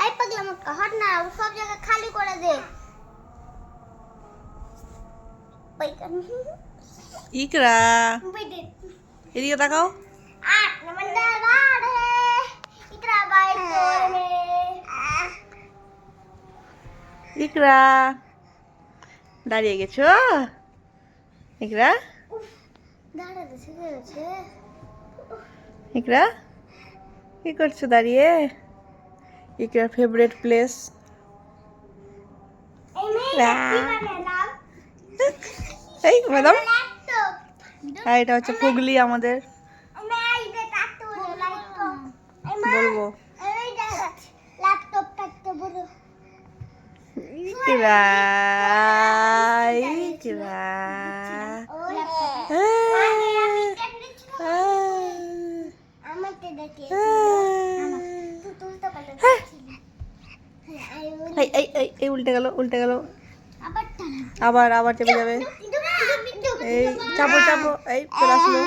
এই পাগলা মুক্কা হট না, সব জায়গা খালি করে দে। ইকরা এদিকে তাকাও। ইকরা দাঁড়িয়ে গেছো? ইকরা ইকরা কি করছো দাঁড়িয়ে? ইকরার ফেভারিট প্লেস। এই ম্যাডাম, আর এটা হচ্ছে ফুগলি আমাদের। বলবো ইকরা ইকরা এই উল্টে গেল উল্টে গেল। আবার আবার চেপে যাবে। এই চাপো চাপো, এই চলে আসলো।